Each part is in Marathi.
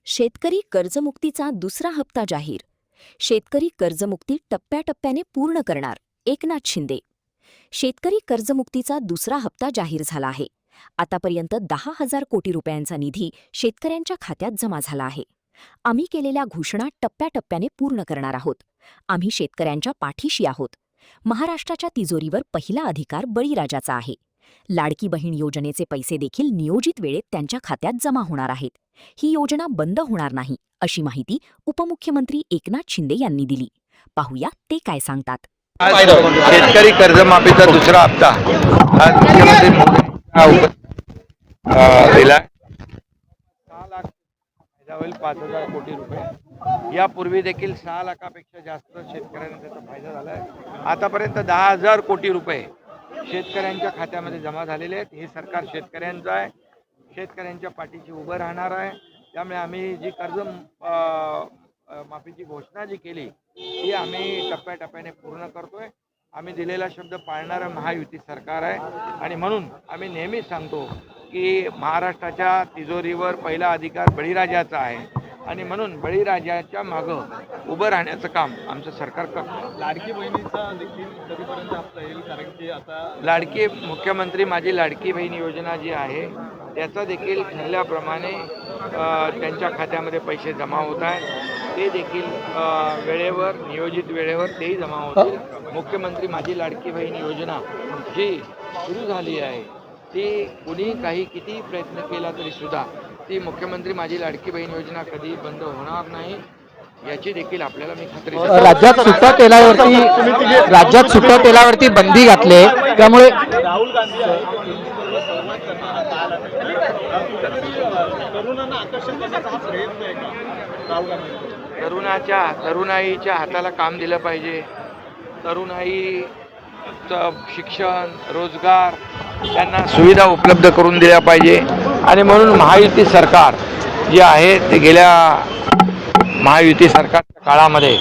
शेतकरी कर्जमुक्तीचा दुसरा हप्ता जाहीर. शेतकरी कर्जमुक्ती टप्प्याटप्प्याने पूर्ण करणार, एकनाथ शिंदे. शेतकरी कर्जमुक्तीचा दुसरा हप्ता जाहीर झाला आहे. आतापर्यंत 10,000 कोटी रुपयांचा निधी शेतकऱ्यांच्या खात्यात जमा झाला आहे. आम्ही केलेल्या घोषणा टप्प्याटप्प्याने पूर्ण करणार आहोत. आम्ही शेतकऱ्यांच्या पाठीशी आहोत. महाराष्ट्राच्या तिजोरीवर पहिला अधिकार बळीराजाचा आहे. लाडकी बहीण योजनेचे पैसे देखील नियोजित वेळेत त्यांच्या खात्यात जमा होणार आहेत. ही योजना बंद होणार नाही, अशी माहिती उपमुख्यमंत्री एकनाथ शिंदे यांनी दिली. पाहूया ते काय सांगतात. शेतकरी कर्जमाफीचा दुसरा हप्ता आज मुख्यमंत्री मोदी दिला. 6 लाख फायदा होईल, 5,000 कोटी रुपये. यापूर्वी देखील 6 लाखापेक्षा जास्त शेतकऱ्यांना त्याचा फायदा झाला आहे. आतापर्यंत 10,000 कोटी रुपये शेतकऱ्यांच्या खात्यामध्ये जमा झालेले आहेत. हे सरकार शेतकऱ्यांचं आहे, शेतकऱ्यांच्या पाठीशी उभं राहणार आहे. त्यामुळे आम्ही जी कर्ज माफीची घोषणा जी केली ती आम्ही टप्प्याटप्प्याने पूर्ण करतोय. आम्ही दिलेला शब्द पाळणारं महायुती सरकार आहे आणि म्हणून आम्ही नेहमीच सांगतो की महाराष्ट्राच्या तिजोरीवर पहिला अधिकार बळीराजाचा आहे आणि म्हणून बळीराजाच्या मागं उभं राहण्याचं काम आमचं सरकार करतं. लाडकी बहिणीचा देखील कधीपर्यंत हप्ता येईल? कारण की आता लाडकी मुख्यमंत्री माझी लाडकी बहीण योजना जी आहे त्याचा देखील ठरल्याप्रमाणे त्यांच्या खात्यामध्ये पैसे जमा होत आहेत. ते देखील वेळेवर नियोजित वेळेवर तेही जमा होतील. मुख्यमंत्री माझी लाडकी बहीण योजना जी सुरू झाली आहे ती कुणी काही किती प्रयत्न केला तरी सुद्धा ती मुख्यमंत्री माझी लाडकी बहीण योजना कधी बंद होणार नाही याची देखील आपल्याला मी खात्री देतो. राज्यात सुट्ट्या तेलावरती बंदी घातली, त्यामुळे राहुल गांधी संवाद करणारा काल तरुणांना आकर्षण करण्याचा हा प्रयत्न आहे का राहुल गांधी? तरुणाईच्या हाताला काम दिलं पाहिजे. तरुणाईचं शिक्षण, रोजगार त्यांना सुविधा उपलब्ध करून दिल्या पाहिजे आणि म्हणून महायुती सरकार जे आहे ते गेल्या महायुती सरकारच्या काळामध्ये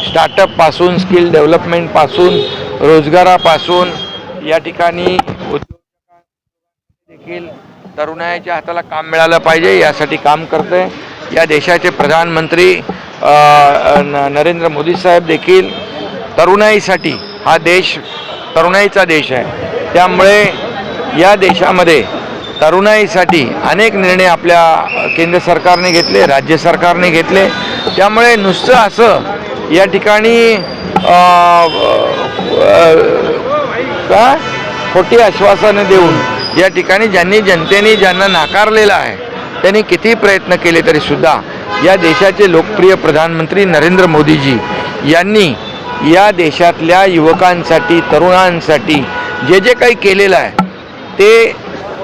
स्टार्टअपपासून स्किल डेव्हलपमेंटपासून रोजगारापासून या ठिकाणी उद्योजकांना देखील तरुणाईच्या हाताला काम मिळालं पाहिजे यासाठी काम करते. या देशाचे प्रधानमंत्री नरेंद्र मोदी साहेब देखील तरुणाईसाठी, हा देश तरुणाईचा देश आहे, त्यामुळे या देशामध्ये तरुणाईसाठी अनेक निर्णय आपल्या केंद्र सरकारने घेतले, राज्य सरकारने घेतले. त्यामुळे नुसतं असं या ठिकाणी खोटी आश्वासनं देऊन या ठिकाणी जनतेने ज्यांना नाकारलेलं आहे त्यांनी किती प्रयत्न केले तरी सुद्धा या देशाचे लोकप्रिय प्रधानमंत्री नरेंद्र मोदीजी यांनी या देशातल्या युवकांसाठी, तरुणांसाठी जे काही केलेलं आहे ते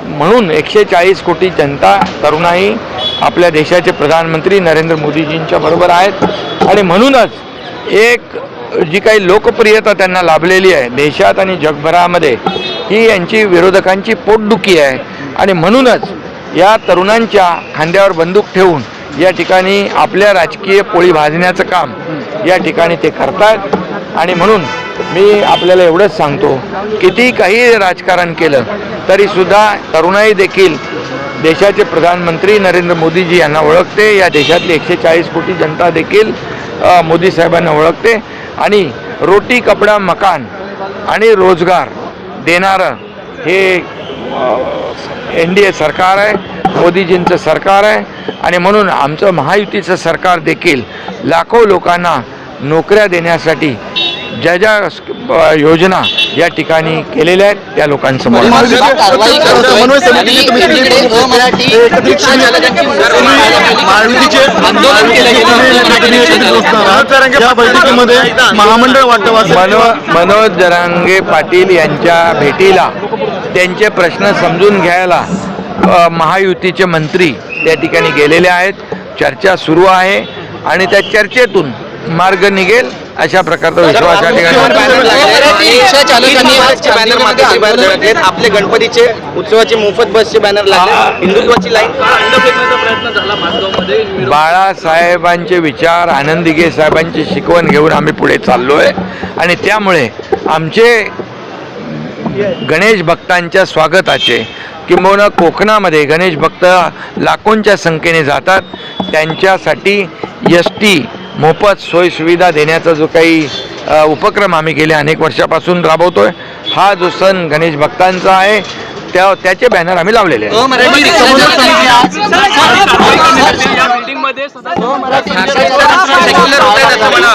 म्हणून 140 कोटी जनता तरुणाई आपल्या देशाचे प्रधानमंत्री नरेंद्र मोदीजींच्या बरोबर आहेत आणि म्हणूनच एक जी काही लोकप्रियता त्यांना लाभलेली आहे देशात आणि जगभरामध्ये ही यांची विरोधकांची पोटदुखी आहे आणि म्हणूनच या तरुणांच्या खांद्यावर बंदूक ठेवून या ठिकाणी आपल्या राजकीय पोळी भाजण्याचं काम या ठिकाणी ते करतात. आणि म्हणून मी आपल्याला एवढंच सांगतो, किती काही राजकारण केलं तरीसुद्धा तरुणाई देखील देशाचे प्रधानमंत्री नरेंद्र मोदीजी यांना ओळखते. या देशातली 140 कोटी जनता देखील मोदी साहेबांना ओळखते आणि रोटी, कपडा, मकान आणि रोजगार देणारं हे NDA सरकार आहे, मोदीजींचं सरकार आहे आणि म्हणून आमचं महायुतीचं सरकार देखील लाखो लोकांना नोकऱ्या देण्यासाठी ज्या ज्या योजना या ठिकाणी केलेल्या आहेत त्या लोकांसमोर मनोज जरांगे पाटील यांच्या भेटीला त्यांचे प्रश्न समजून घ्यायला महायुतीचे मंत्री त्या ठिकाणी गेलेले आहेत. चर्चा सुरू आहे आणि त्या चर्चेतून मार्ग निघेल अशा प्रकारचा विश्वास या ठिकाणी. आपले गणपतीचे उत्सवाचे मोफत बसचे बॅनर लागले, हिंदुत्वाची लाईन प्रयत्न झाला माजगावमध्ये. बाळासाहेबांचे विचार, आनंद दिघे साहेबांची शिकवण घेऊन आम्ही पुढे चाललोय आणि त्यामुळे आमचे गणेश भक्तांच्या स्वागताचे किंबहुना कोकणामध्ये गणेश भक्त लाखोंच्या संख्येने जातात, त्यांच्यासाठी ST मोफत सोयीसुविधा देण्याचा जो काही उपक्रम आम्ही गेल्या अनेक वर्षापासून राबवतोय, हा जो सण गणेश भक्तांचा आहे त्याचे बॅनर आम्ही लावलेले आहेत. मराठी समन्वय समिती आज या बिल्डिंगमध्ये सेक्युलर होत आहेत असं म्हणा.